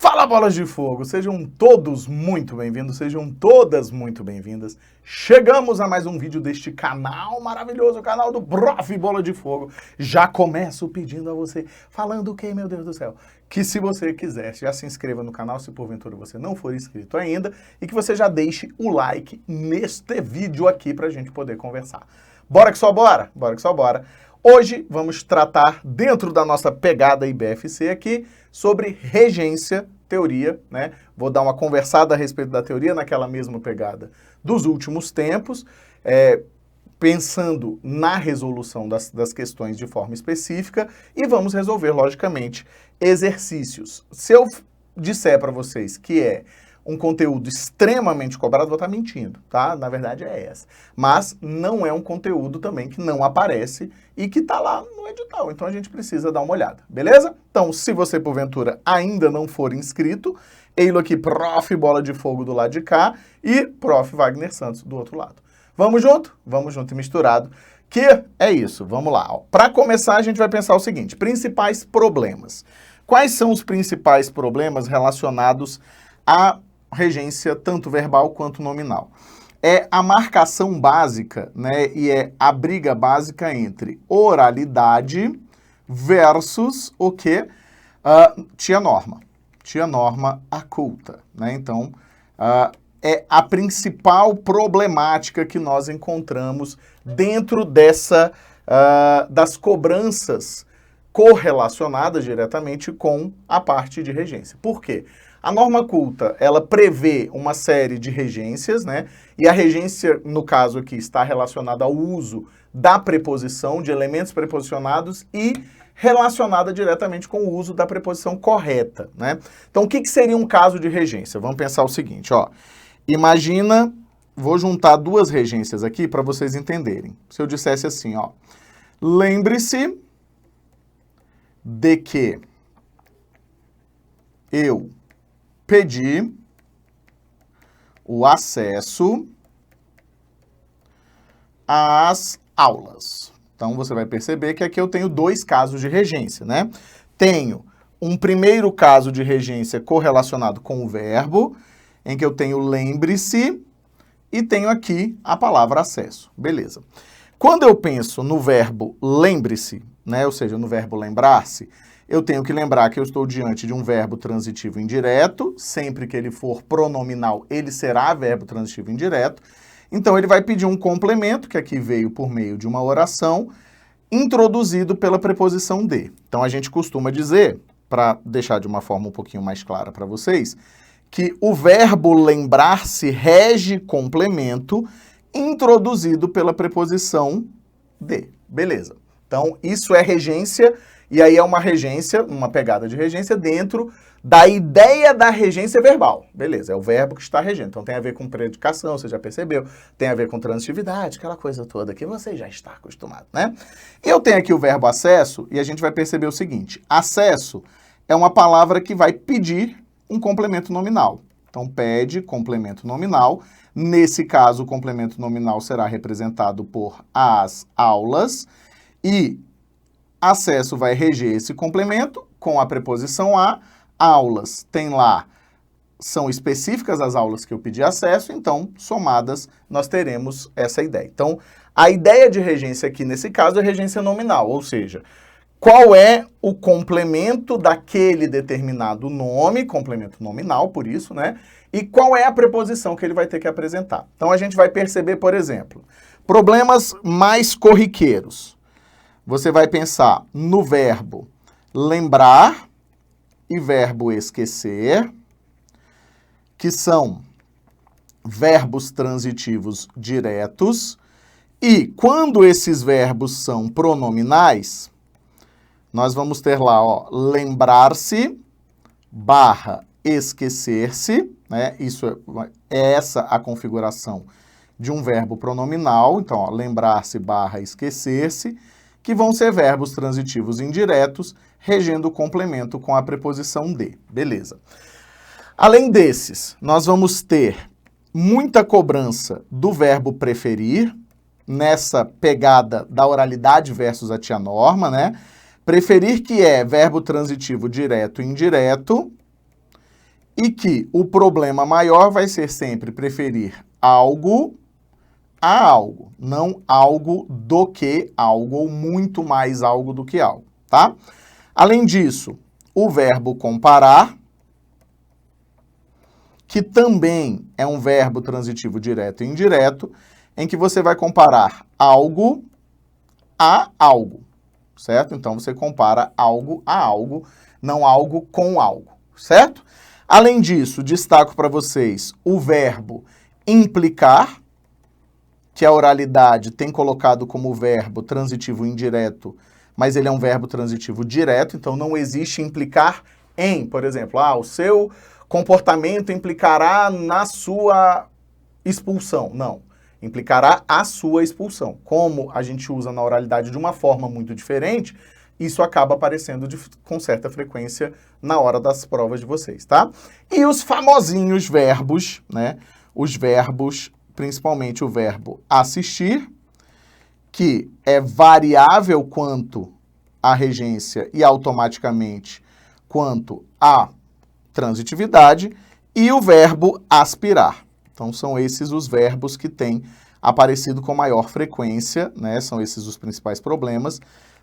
Fala, bolas de fogo! Sejam todos muito bem-vindos, sejam todas muito bem-vindas. Chegamos a mais um vídeo deste canal maravilhoso, o canal do Prof. Bola de Fogo. Já começo pedindo a você, falando o quê, meu Deus do céu? Que se você quiser, já se inscreva no canal, se porventura você não for inscrito ainda, e que você já deixe o like neste vídeo aqui pra gente poder conversar. Bora que só bora? Bora que só bora. Hoje vamos tratar, dentro da nossa pegada IBFC aqui, sobre regência, teoria, né? Vou dar uma conversada a respeito da teoria naquela mesma pegada dos últimos tempos, pensando na resolução das questões de forma específica, e vamos resolver, logicamente, exercícios. Se eu disser para vocês que é um conteúdo extremamente cobrado, vou estar mentindo, tá? Na verdade é essa. Mas não é um conteúdo também que não aparece e que tá lá no edital. Então a gente precisa dar uma olhada, beleza? Então, se você porventura ainda não for inscrito, ei-lo aqui, Prof. Bola de Fogo do lado de cá e Prof. Wagner Santos do outro lado. Vamos junto? Vamos junto e misturado. Que é isso, vamos lá. Para começar, a gente vai pensar o seguinte, principais problemas. Quais são os principais problemas relacionados à regência tanto verbal quanto nominal? É a marcação básica, né, e é a briga básica entre oralidade versus o quê? Tia norma aculta, né? Então, é a principal problemática que nós encontramos dentro das cobranças correlacionadas diretamente com a parte de regência. Por quê? A norma culta, ela prevê uma série de regências, né? E a regência, no caso aqui, está relacionada ao uso da preposição, de elementos preposicionados e relacionada diretamente com o uso da preposição correta, né? Então, o que seria um caso de regência? Vamos pensar o seguinte, ó. Imagina, vou juntar duas regências aqui para vocês entenderem. Se eu dissesse assim, ó. Lembre-se de que eu pedi o acesso às aulas. Então, você vai perceber que aqui eu tenho dois casos de regência, né? Tenho um primeiro caso de regência correlacionado com o verbo, em que eu tenho lembre-se, e tenho aqui a palavra acesso. Beleza. Quando eu penso no verbo lembre-se, né, ou seja, no verbo lembrar-se, eu tenho que lembrar que eu estou diante de um verbo transitivo indireto, sempre que ele for pronominal, ele será verbo transitivo indireto. Então, ele vai pedir um complemento, que aqui veio por meio de uma oração, introduzido pela preposição de. Então, a gente costuma dizer, para deixar de uma forma um pouquinho mais clara para vocês, que o verbo lembrar-se rege complemento introduzido pela preposição de. Beleza. Então, isso é regência, e aí é uma regência, uma pegada de regência dentro da ideia da regência verbal. Beleza, é o verbo que está regendo. Então, tem a ver com predicação, você já percebeu, tem a ver com transitividade, aquela coisa toda que você já está acostumado, né? Eu tenho aqui o verbo acesso, e a gente vai perceber o seguinte, acesso é uma palavra que vai pedir um complemento nominal. Então, pede complemento nominal. Nesse caso, o complemento nominal será representado por as aulas, e acesso vai reger esse complemento com a preposição a. Aulas tem lá, são específicas as aulas que eu pedi acesso, então, somadas, nós teremos essa ideia. Então, a ideia de regência aqui, nesse caso, é regência nominal, ou seja, qual é o complemento daquele determinado nome, complemento nominal, por isso, né? E qual é a preposição que ele vai ter que apresentar. Então, a gente vai perceber, por exemplo, problemas mais corriqueiros. Você vai pensar no verbo lembrar e verbo esquecer, que são verbos transitivos diretos, e quando esses verbos são pronominais, nós vamos ter lá, ó, lembrar-se barra esquecer-se, né? Isso é essa a configuração de um verbo pronominal, então, ó, lembrar-se barra esquecer-se, que vão ser verbos transitivos indiretos, regendo o complemento com a preposição de. Beleza. Além desses, nós vamos ter muita cobrança do verbo preferir, nessa pegada da oralidade versus a tia norma, né? Preferir, que é verbo transitivo direto e indireto, e que o problema maior vai ser sempre preferir algo a algo, não algo do que algo, ou muito mais algo do que algo, tá? Além disso, o verbo comparar, que também é um verbo transitivo direto e indireto, em que você vai comparar algo a algo, certo? Então, você compara algo a algo, não algo com algo, certo? Além disso, destaco para vocês o verbo implicar, que a oralidade tem colocado como verbo transitivo indireto, mas ele é um verbo transitivo direto, então não existe implicar em, por exemplo, o seu comportamento implicará na sua expulsão. Não, implicará a sua expulsão. Como a gente usa na oralidade de uma forma muito diferente, isso acaba aparecendo com certa frequência na hora das provas de vocês, tá? E os famosinhos verbos, né? Os verbos, principalmente o verbo assistir, que é variável quanto à regência e automaticamente quanto à transitividade, e o verbo aspirar. Então, são esses os verbos que têm aparecido com maior frequência, né? São esses os principais problemas,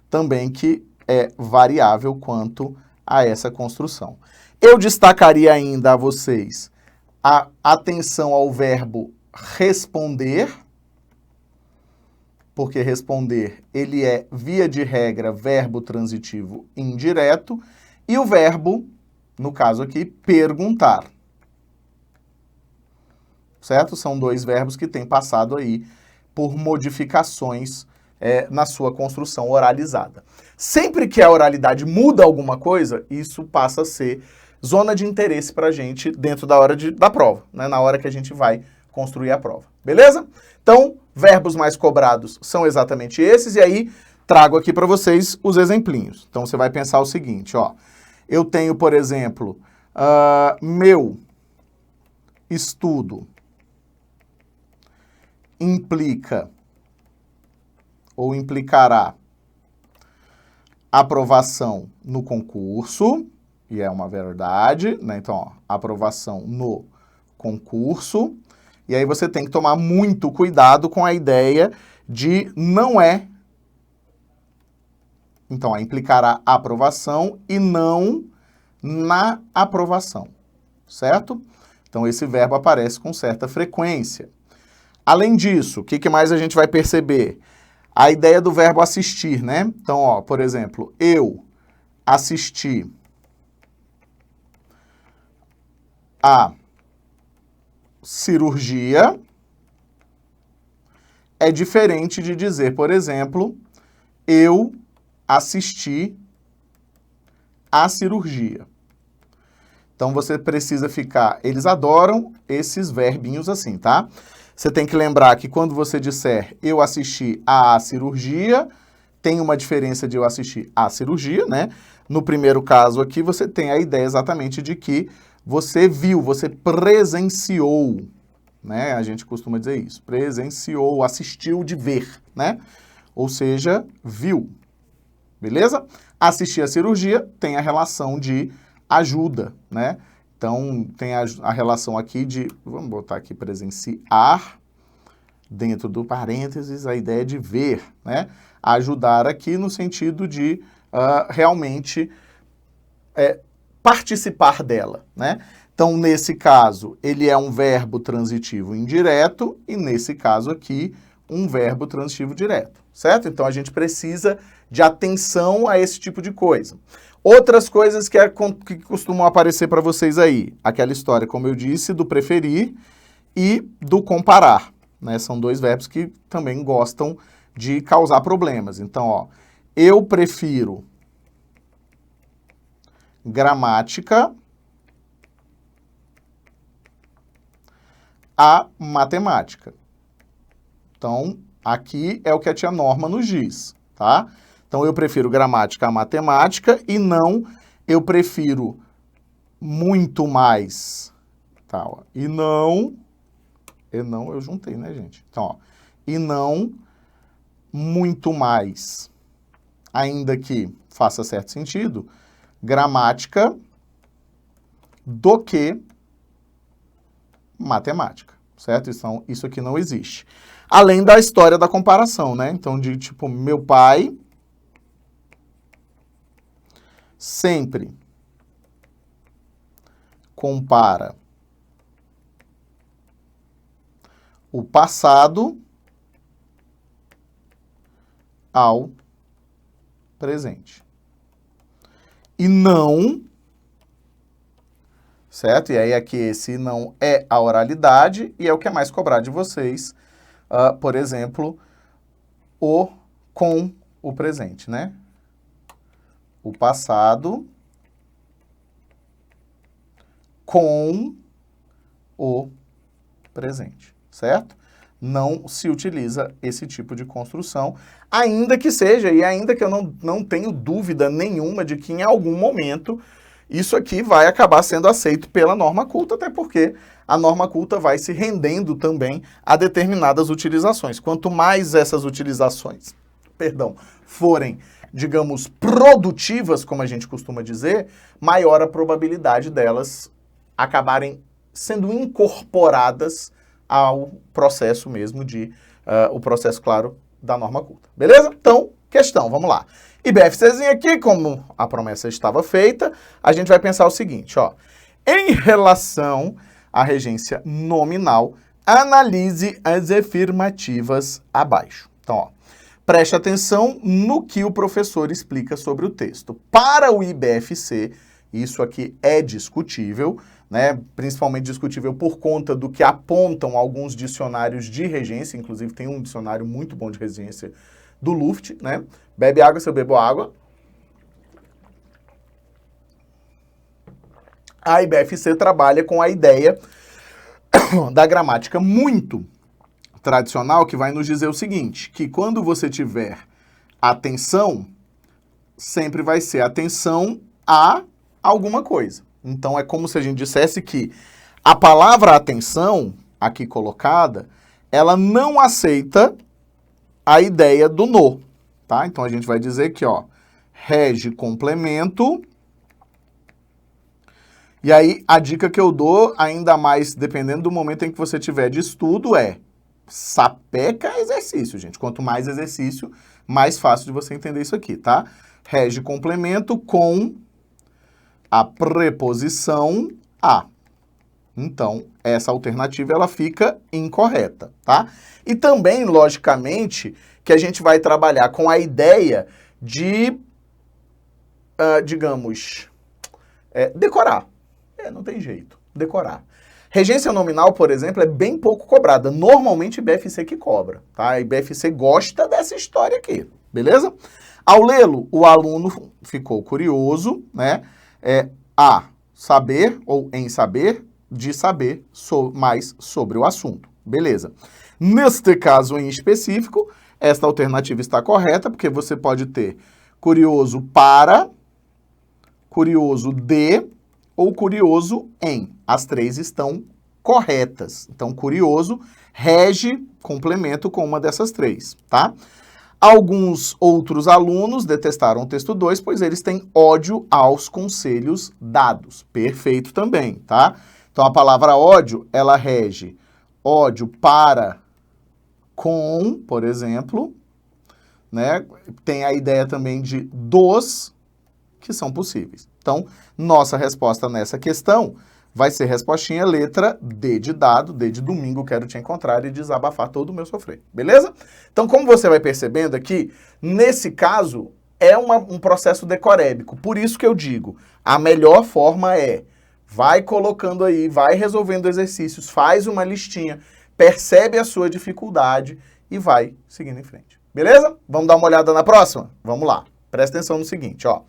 também que é variável quanto a essa construção. Eu destacaria ainda a vocês a atenção ao verbo responder, porque responder, ele é, via de regra, verbo transitivo indireto, e o verbo, no caso aqui, perguntar. Certo? São dois verbos que têm passado aí por modificações na sua construção oralizada. Sempre que a oralidade muda alguma coisa, isso passa a ser zona de interesse para a gente dentro da hora da prova, né? Na hora que a gente vai construir a prova. Beleza? Então, verbos mais cobrados são exatamente esses, e aí trago aqui para vocês os exemplinhos. Então, você vai pensar o seguinte, ó. Eu tenho, por exemplo, meu estudo implica ou implicará aprovação no concurso, e é uma verdade, né? Então, ó, aprovação no concurso, e aí você tem que tomar muito cuidado com a ideia de não é. Então, ó, implicará aprovação e não na aprovação, certo? Então, esse verbo aparece com certa frequência. Além disso, o que mais a gente vai perceber? A ideia do verbo assistir, né? Então, ó, por exemplo, eu assisti a cirurgia é diferente de dizer, por exemplo, eu assisti à cirurgia. Então, você precisa ficar... Eles adoram esses verbinhos assim, tá? Você tem que lembrar que quando você disser eu assisti à cirurgia, tem uma diferença de eu assistir à cirurgia, né? No primeiro caso aqui, você tem a ideia exatamente de que você viu, você presenciou, né? A gente costuma dizer isso, presenciou, assistiu de ver, né? Ou seja, viu, beleza? Assistir à cirurgia tem a relação de ajuda, né? Então, tem a relação aqui de, vamos botar aqui, presenciar, dentro do parênteses, a ideia de ver, né? Ajudar aqui no sentido de realmente participar dela, né? Então, nesse caso, ele é um verbo transitivo indireto e, nesse caso aqui, um verbo transitivo direto, certo? Então, a gente precisa de atenção a esse tipo de coisa. Outras coisas que costumam aparecer para vocês aí, aquela história, como eu disse, do preferir e do comparar, né? São dois verbos que também gostam de causar problemas. Então, ó, eu prefiro gramática a matemática. Então, aqui é o que a tia Norma nos diz, tá? Então, eu prefiro gramática a matemática e não eu prefiro muito mais, tá? Ó, e não eu juntei, né, gente? Então, ó, e não muito mais, ainda que faça certo sentido, gramática do que matemática, certo? Então, isso aqui não existe. Além da história da comparação, né? Então, de tipo, meu pai sempre compara o passado ao presente. E não, certo? E aí aqui esse não é a oralidade e é o que é mais cobrado de vocês, por exemplo, o com o presente, né? O passado com o presente, certo? Não se utiliza esse tipo de construção, ainda que seja, e ainda que eu não tenho dúvida nenhuma de que em algum momento isso aqui vai acabar sendo aceito pela norma culta, até porque a norma culta vai se rendendo também a determinadas utilizações. Quanto mais essas utilizações, forem, digamos, produtivas, como a gente costuma dizer, maior a probabilidade delas acabarem sendo incorporadas ao processo mesmo o processo, claro, da norma culta. Beleza? Então, questão, vamos lá. IBFCzinho aqui, como a promessa estava feita, a gente vai pensar o seguinte, ó. Em relação à regência nominal, analise as afirmativas abaixo. Então, ó, preste atenção no que o professor explica sobre o texto. Para o IBFC, isso aqui é discutível, né? Principalmente discutível por conta do que apontam alguns dicionários de regência, inclusive tem um dicionário muito bom de regência do Luft, né? Bebe água se eu bebo água. A IBFC trabalha com a ideia da gramática muito tradicional, que vai nos dizer o seguinte, que quando você tiver atenção, sempre vai ser atenção a alguma coisa. Então, é como se a gente dissesse que a palavra atenção, aqui colocada, ela não aceita a ideia do no, tá? Então, a gente vai dizer que, ó, rege complemento. E aí, a dica que eu dou, ainda mais dependendo do momento em que você tiver de estudo, é sapeca exercício, gente. Quanto mais exercício, mais fácil de você entender isso aqui, tá? Rege complemento com a preposição a. Então, essa alternativa ela fica incorreta, tá? E também, logicamente, que a gente vai trabalhar com a ideia de, digamos, decorar. Não tem jeito, decorar. Regência nominal, por exemplo, é bem pouco cobrada. Normalmente, IBFC que cobra, tá? A IBFC gosta dessa história aqui, beleza? Ao lê-lo, o aluno ficou curioso, né? A, saber ou em saber, de saber mais sobre o assunto. Beleza. Neste caso em específico, esta alternativa está correta, porque você pode ter curioso para, curioso de ou curioso em. As três estão corretas. Então, curioso rege complemento com uma dessas três, tá? Alguns outros alunos detestaram o texto 2, pois eles têm ódio aos conselhos dados. Perfeito também, tá? Então, a palavra ódio, ela rege ódio para, com, por exemplo, né? Tem a ideia também de dos, que são possíveis. Então, nossa resposta nessa questão vai ser respostinha letra D de dado, D de domingo, quero te encontrar e desabafar todo o meu sofrer, beleza? Então, como você vai percebendo aqui, nesse caso, é um processo decorébico. Por isso que eu digo, a melhor forma é, vai colocando aí, vai resolvendo exercícios, faz uma listinha, percebe a sua dificuldade e vai seguindo em frente, beleza? Vamos dar uma olhada na próxima? Vamos lá, presta atenção no seguinte, ó.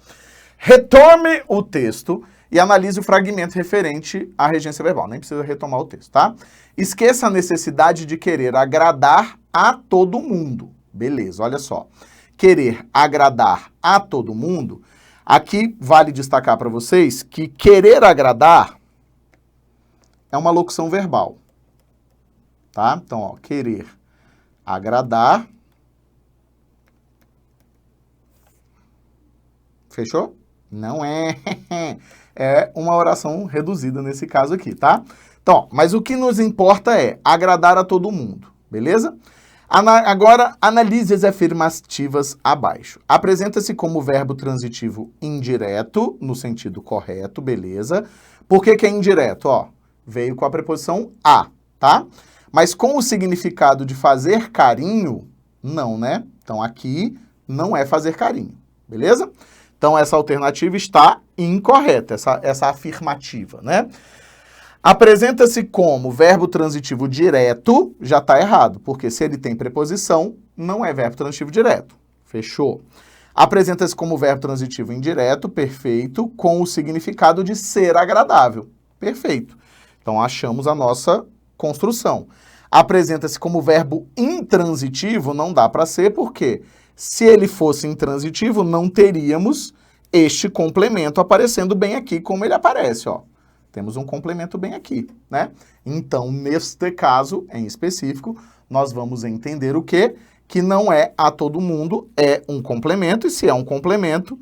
Retome o texto e analise o fragmento referente à regência verbal. Nem precisa retomar o texto, tá? Esqueça a necessidade de querer agradar a todo mundo. Beleza, olha só. Querer agradar a todo mundo, aqui vale destacar para vocês que querer agradar é uma locução verbal, tá? Então, ó, querer agradar. Fechou? Não é. é uma oração reduzida nesse caso aqui, tá? Então, ó, mas o que nos importa é agradar a todo mundo, beleza? Agora, analise as afirmativas abaixo. Apresenta-se como verbo transitivo indireto, no sentido correto, beleza? Por que que é indireto? Ó, veio com a preposição a, tá? Mas com o significado de fazer carinho, não, né? Então, aqui não é fazer carinho, beleza? Então, essa alternativa está incorreta, essa afirmativa, né? Apresenta-se como verbo transitivo direto, já está errado, porque se ele tem preposição, não é verbo transitivo direto. Fechou? Apresenta-se como verbo transitivo indireto, perfeito, com o significado de ser agradável. Perfeito. Então, achamos a nossa construção. Apresenta-se como verbo intransitivo, não dá para ser, porque se ele fosse intransitivo, não teríamos este complemento aparecendo bem aqui, como ele aparece, ó. Temos um complemento bem aqui, né? Então, neste caso, em específico, nós vamos entender o quê? Que não é a todo mundo, é um complemento, e se é um complemento,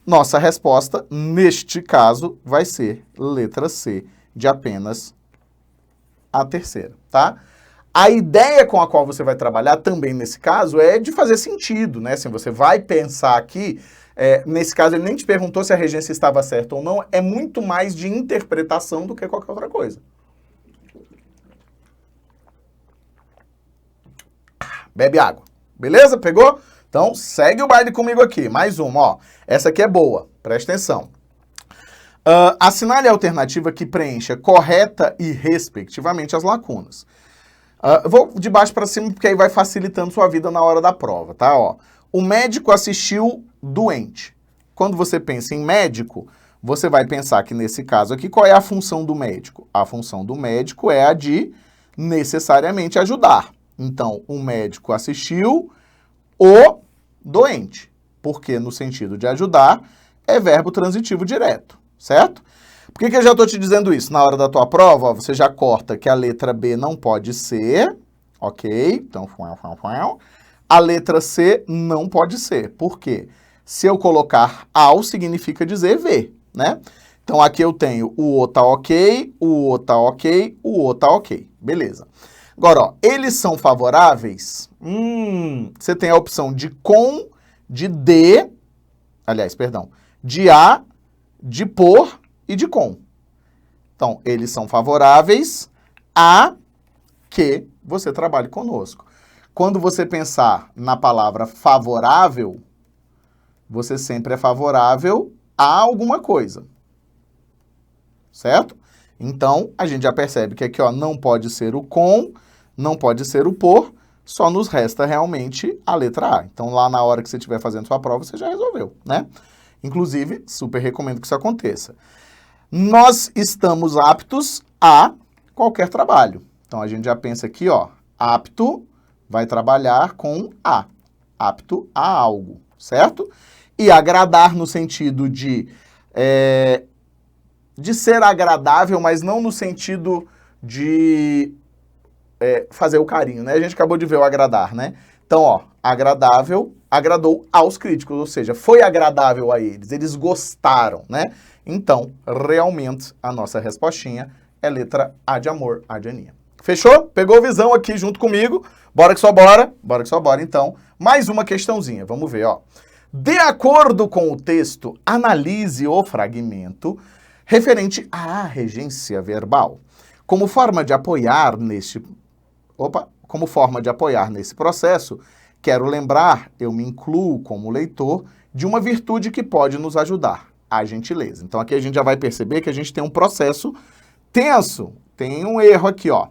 nossa resposta, neste caso, vai ser letra C, de apenas a terceira, tá? A ideia com a qual você vai trabalhar também nesse caso é de fazer sentido, né? Assim, você vai pensar aqui, nesse caso ele nem te perguntou se a regência estava certa ou não, é muito mais de interpretação do que qualquer outra coisa. Bebe água, beleza? Pegou? Então segue o baile comigo aqui, mais uma, ó. Essa aqui é boa, presta atenção. Assinale a alternativa que preencha correta e respectivamente as lacunas. Eu vou de baixo para cima porque aí vai facilitando sua vida na hora da prova, tá? Ó, o médico assistiu doente. Quando você pensa em médico, você vai pensar que nesse caso aqui, qual é a função do médico? A função do médico é a de necessariamente ajudar. Então, o médico assistiu o doente, porque no sentido de ajudar é verbo transitivo direto, certo? Por que eu já estou te dizendo isso? Na hora da tua prova, ó, você já corta que a letra B não pode ser, ok? Então, a letra C não pode ser. Por quê? Se eu colocar ao, significa dizer ver, né? Então, aqui eu tenho o O tá ok, o O tá ok, o O tá ok. Beleza. Agora, ó, eles são favoráveis? Você tem a opção de com, de de, aliás, perdão, de a, de por e de com. Então, eles são favoráveis a que você trabalhe conosco. Quando você pensar na palavra favorável, você sempre é favorável a alguma coisa. Certo? Então, a gente já percebe que aqui, ó, não pode ser o com, não pode ser o por, só nos resta realmente a letra A. Então, lá na hora que você estiver fazendo sua prova, você já resolveu, né? Inclusive, super recomendo que isso aconteça. Nós estamos aptos a qualquer trabalho. Então, a gente já pensa aqui, ó, apto vai trabalhar com a, apto a algo, certo? E agradar no sentido de ser agradável, mas não no sentido de fazer o carinho, né? A gente acabou de ver o agradar, né? Então, ó, agradável, agradou aos críticos, ou seja, foi agradável a eles, eles gostaram, né? Então, realmente, a nossa respostinha é letra A de amor, A de Aninha. Fechou? Pegou visão aqui junto comigo? Bora que só bora? Bora que só bora, então. Mais uma questãozinha, vamos ver, ó. De acordo com o texto, analise o fragmento referente à regência verbal. Como forma de apoiar nesse processo, quero lembrar, eu me incluo como leitor, de uma virtude que pode nos ajudar, a gentileza. Então aqui a gente já vai perceber que a gente tem um processo tenso, tem um erro aqui, ó.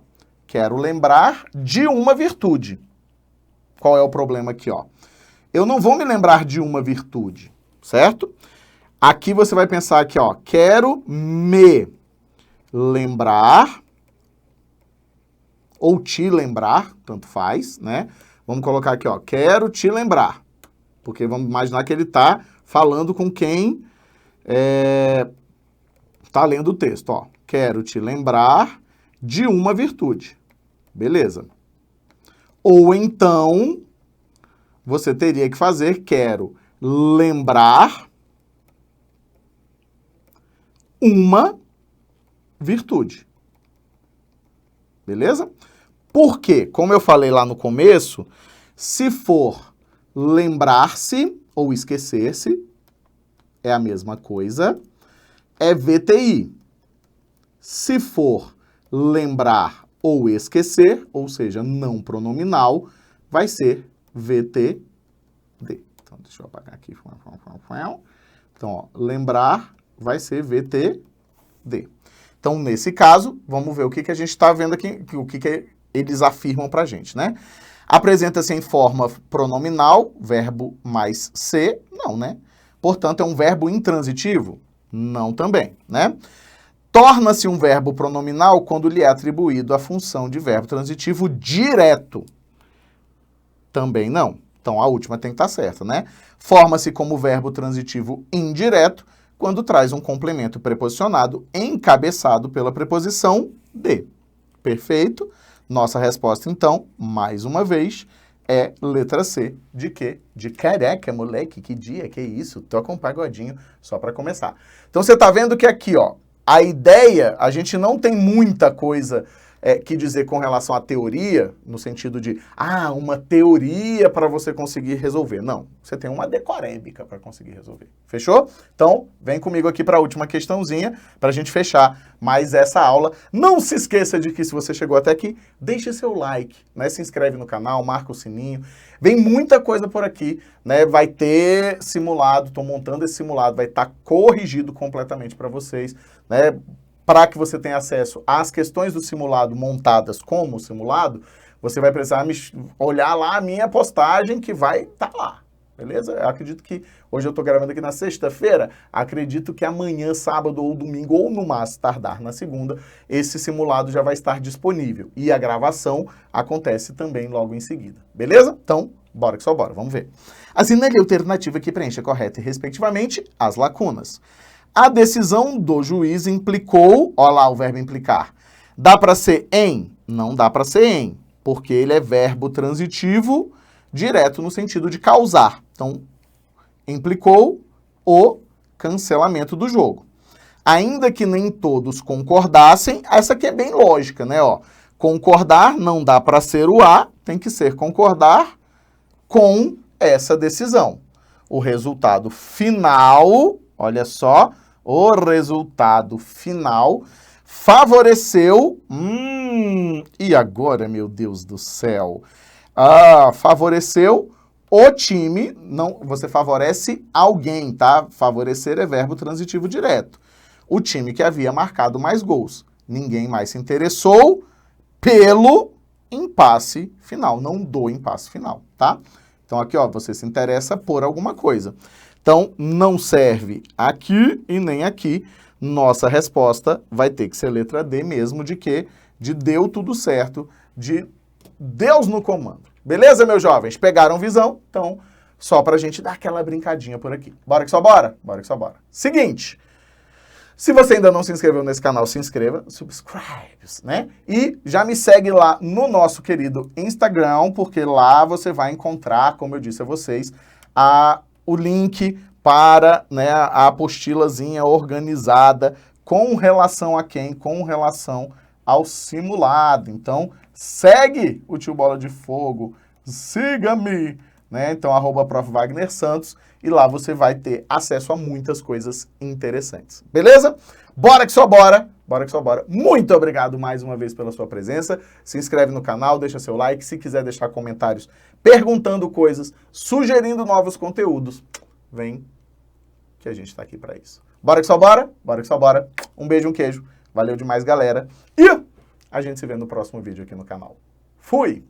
Quero lembrar de uma virtude. Qual é o problema aqui, ó? Eu não vou me lembrar de uma virtude, certo? Aqui você vai pensar aqui, ó, quero me lembrar ou te lembrar, tanto faz, né? Vamos colocar aqui, ó, quero te lembrar, porque vamos imaginar que ele está falando com quem está lendo o texto, ó. Quero te lembrar de uma virtude, beleza? Ou então, você teria que fazer, quero lembrar uma virtude. Beleza? Porque, como eu falei lá no começo, se for lembrar-se ou esquecer-se, é a mesma coisa, é VTI. Se for lembrar ou esquecer, ou seja, não pronominal, vai ser VTD. Então, deixa eu apagar aqui. Então, ó, lembrar vai ser VTD. Então, nesse caso, vamos ver o que a gente está vendo aqui, o que eles afirmam para a gente, né? Apresenta-se em forma pronominal, verbo mais ser, não, né? Portanto, é um verbo intransitivo? Não também, né? Torna-se um verbo pronominal quando lhe é atribuído a função de verbo transitivo direto. Também não. Então, a última tem que estar certa, né? Forma-se como verbo transitivo indireto quando traz um complemento preposicionado encabeçado pela preposição de. Perfeito? Nossa resposta, então, mais uma vez, é letra C. De quê? De caraca, moleque, que dia, que isso? Toca um pagodinho só para começar. Então, você está vendo que aqui, ó, a ideia, a gente não tem muita coisa que dizer com relação à teoria, no sentido de, uma teoria para você conseguir resolver. Não, você tem uma decorébica para conseguir resolver. Fechou? Então, vem comigo aqui para a última questãozinha, para a gente fechar mais essa aula. Não se esqueça de que, se você chegou até aqui, deixe seu like, né? Se inscreve no canal, marca o sininho. Vem muita coisa por aqui, né? Vai ter simulado, estou montando esse simulado, vai estar corrigido completamente para vocês, né? Para que você tenha acesso às questões do simulado montadas como simulado, você vai precisar olhar lá a minha postagem que vai estar lá, beleza? Eu acredito que hoje eu estou gravando aqui na sexta-feira, acredito que amanhã, sábado ou domingo, ou no mais tardar na segunda, esse simulado já vai estar disponível. E a gravação acontece também logo em seguida, beleza? Então, bora que só bora, vamos ver. Assinale a alternativa que preenche correta e, respectivamente, as lacunas. A decisão do juiz implicou, olha lá o verbo implicar. Dá para ser em? Não dá para ser em, porque ele é verbo transitivo direto no sentido de causar. Então, implicou o cancelamento do jogo. Ainda que nem todos concordassem, essa aqui é bem lógica, né? Ó, concordar não dá para ser o A, tem que ser concordar com essa decisão. O resultado final, olha só, o resultado final favoreceu... e agora, meu Deus do céu? Favoreceu o time, não, você favorece alguém, tá? Favorecer é verbo transitivo direto. O time que havia marcado mais gols. Ninguém mais se interessou pelo impasse final, não do impasse final, tá? Então aqui, ó, você se interessa por alguma coisa. Então, não serve aqui e nem aqui. Nossa resposta vai ter que ser letra D mesmo, de quê? De deu tudo certo, de Deus no comando. Beleza, meus jovens? Pegaram visão? Então, só pra gente dar aquela brincadinha por aqui. Bora que só bora? Bora que só bora. Seguinte, se você ainda não se inscreveu nesse canal, se inscreva, subscribe, né? E já me segue lá no nosso querido Instagram, porque lá você vai encontrar, como eu disse a vocês, o link para, né, a apostilazinha organizada com relação a quem? Com relação ao simulado. Então, segue o Tio Bola de Fogo, siga-me, né? Então, @Prof. Wagner Santos, e lá você vai ter acesso a muitas coisas interessantes. Beleza? Bora que só bora! Bora que só bora. Muito obrigado mais uma vez pela sua presença. Se inscreve no canal, deixa seu like. Se quiser deixar comentários perguntando coisas, sugerindo novos conteúdos, vem que a gente tá aqui para isso. Bora que só bora? Bora que só bora. Um beijo, um queijo. Valeu demais, galera. E a gente se vê no próximo vídeo aqui no canal. Fui!